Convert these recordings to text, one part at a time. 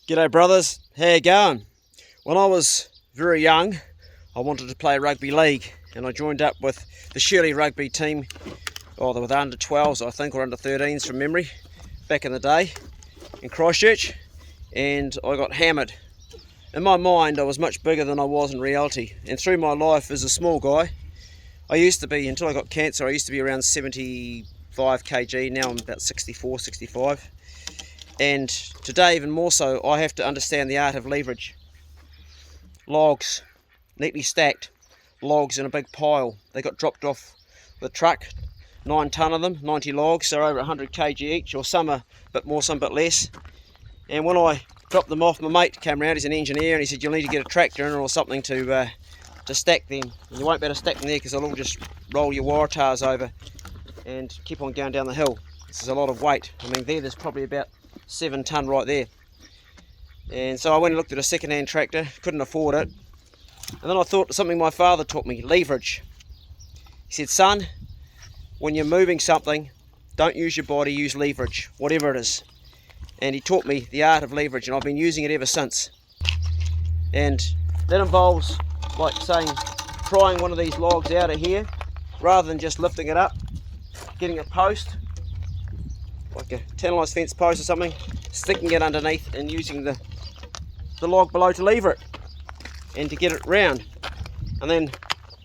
G'day brothers, how you going? When I was very young, I wanted to play rugby league and I joined up with the Shirley rugby team, they were the under 12s I think, or under 13s from memory, back in the day in Christchurch, and I got hammered. In my mind I was much bigger than I was in reality, and through my life as a small guy, I used to be, until I got cancer, I used to be around 75 kg, now I'm about 64, 65. And today, even more so, I have to understand the art of leverage. Logs, neatly stacked, logs in a big pile. They got dropped off the truck, 9 tonne of them, 90 logs, they're over 100 kg each, or some are a bit more, some a bit less. And when I dropped them off, my mate came around, he's an engineer, and he said, you'll need to get a tractor in or something to stack them. And you won't be able to stack them there because they'll all just roll your waratahs over and keep on going down the hill. This is a lot of weight. I mean, there's probably about 7 tonne right there. And so I went and looked at a second-hand tractor, couldn't afford it. And then I thought something my father taught me, leverage. He said, son, when you're moving something, don't use your body, use leverage, whatever it is. And he taught me the art of leverage, and I've been using it ever since. And that involves, like saying, prying one of these logs out of here, rather than just lifting it up, getting a post, like a tantalised fence post or something, sticking it underneath and using the log below to lever it and to get it round, and then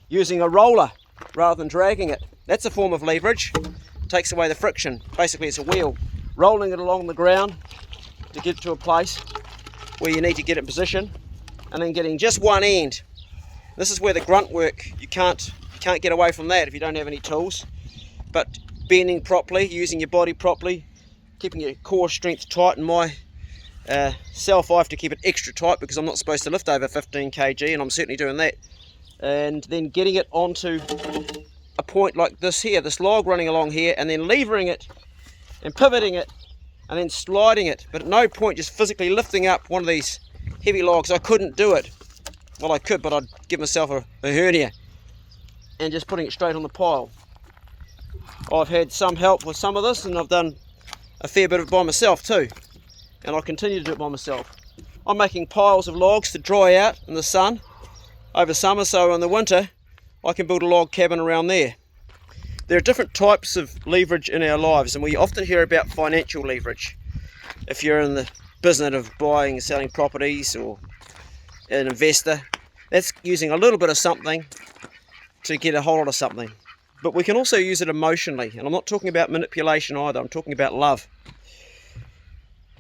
using a roller rather than dragging it. That's a form of leverage. It takes away the friction. Basically it's a wheel, rolling it along the ground to get to a place where you need to get it in position, and then getting just one end. This is where the grunt work, you can't get away from that if you don't have any tools. But bending properly, using your body properly, keeping your core strength tight. In my self, I have to keep it extra tight because I'm not supposed to lift over 15 kg, and I'm certainly doing that. And then getting it onto a point like this here, this log running along here, and then levering it and pivoting it and then sliding it. But at no point just physically lifting up one of these heavy logs. I couldn't do it. Well, I could, but I'd give myself a hernia. And just putting it straight on the pile. I've had some help with some of this, and I've done a fair bit of it by myself too, and I'll continue to do it by myself. I'm making piles of logs to dry out in the sun over summer, so in the winter I can build a log cabin around there. There are different types of leverage in our lives, and we often hear about financial leverage. If you're in the business of buying and selling properties, or an investor, that's using a little bit of something to get a whole lot of something. But we can also use it emotionally, and I'm not talking about manipulation either, I'm talking about love.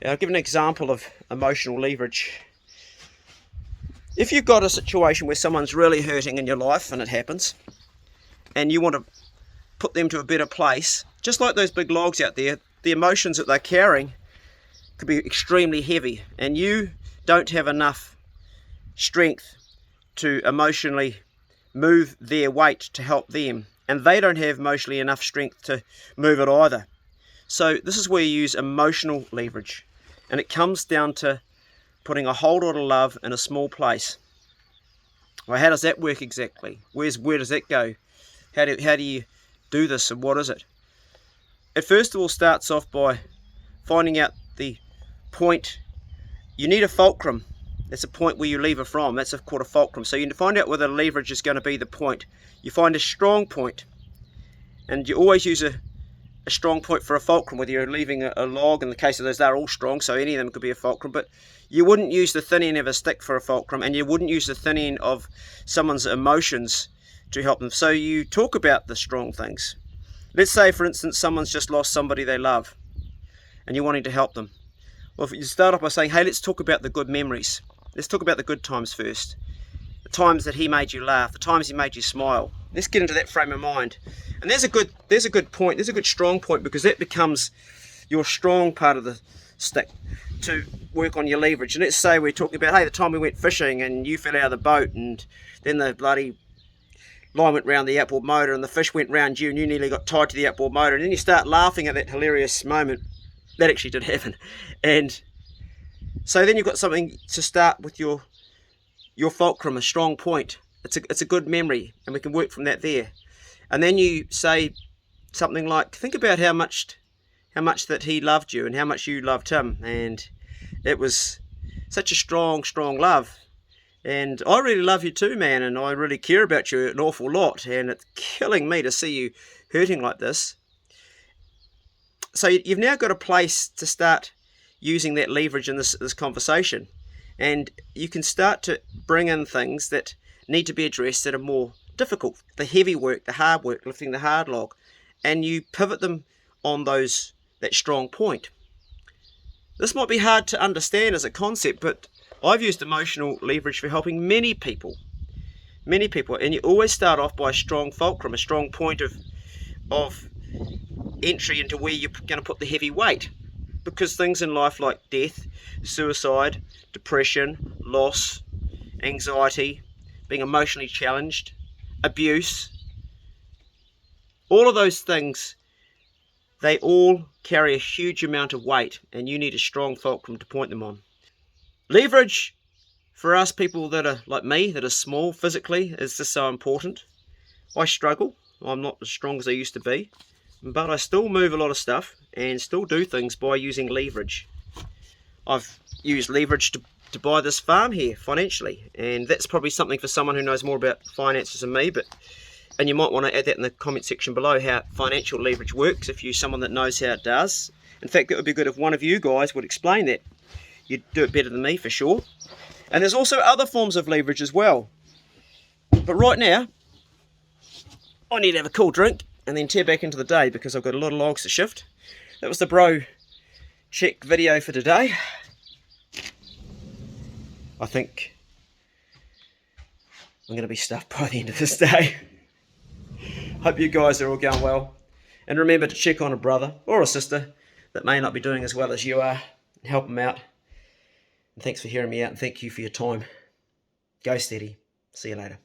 I'll give an example of emotional leverage. If you've got a situation where someone's really hurting in your life, and it happens, and you want to put them to a better place, just like those big logs out there, the emotions that they're carrying could be extremely heavy, and you don't have enough strength to emotionally move their weight to help them. And they don't have emotionally enough strength to move it either. So this is where you use emotional leverage. And it comes down to putting a whole lot of love in a small place. Well, how does that work exactly? Where does that go? How do you do this, and what is it? It first of all starts off by finding out the point. You need a fulcrum. That's a point where you lever from. That's called a fulcrum. So you find out whether leverage is going to be the point. You find a strong point, and you always use a strong point for a fulcrum, whether you're leaving a log. In the case of those, they're all strong, so any of them could be a fulcrum. But you wouldn't use the thin end of a stick for a fulcrum, and you wouldn't use the thin end of someone's emotions to help them. So you talk about the strong things. Let's say, for instance, someone's just lost somebody they love, and you're wanting to help them. Well, if you start off by saying, hey, let's talk about the good memories. Let's talk about the good times first. The times that he made you laugh, the times he made you smile. Let's get into that frame of mind. And there's a good point, there's a good strong point, because that becomes your strong part of the stick to work on your leverage. And let's say we're talking about, hey, the time we went fishing and you fell out of the boat, and then the bloody line went round the outboard motor and the fish went round you, and you nearly got tied to the outboard motor, and then you start laughing at that hilarious moment. That actually did happen. And so then you've got something to start with your fulcrum, a strong point. It's a good memory, and we can work from that there. And then you say something like, think about how much that he loved you and how much you loved him, and it was such a strong love. And I really love you too, man, and I really care about you an awful lot, and it's killing me to see you hurting like this. So you've now got a place to start using that leverage in this conversation, and you can start to bring in things that need to be addressed that are more difficult, the heavy work, the hard work, lifting the hard log, and you pivot them on that strong point. This might be hard to understand as a concept, but I've used emotional leverage for helping many people, and you always start off by a strong fulcrum, a strong point of entry into where you're going to put the heavy weight, because things in life like death, suicide, depression, loss, anxiety, being emotionally challenged, abuse, all of those things, they all carry a huge amount of weight, and you need a strong fulcrum to point them on. Leverage for us people that are like me, that are small physically, is just so important. I struggle. I'm not as strong as I used to be, but I still move a lot of stuff and still do things by using leverage. I've used leverage to buy this farm here financially, and that's probably something for someone who knows more about finances than me, and you might want to add that in the comment section below, how financial leverage works, if you're someone that knows how it does. In fact, it would be good if one of you guys would explain that. You'd do it better than me for sure. And there's also other forms of leverage as well. But right now, I need to have a cool drink and then tear back into the day, because I've got a lot of logs to shift. That was the bro check video for today. I think I'm going to be stuffed by the end of this day. Hope you guys are all going well. And remember to check on a brother or a sister that may not be doing as well as you are, and help them out. And thanks for hearing me out, and thank you for your time. Go steady. See you later.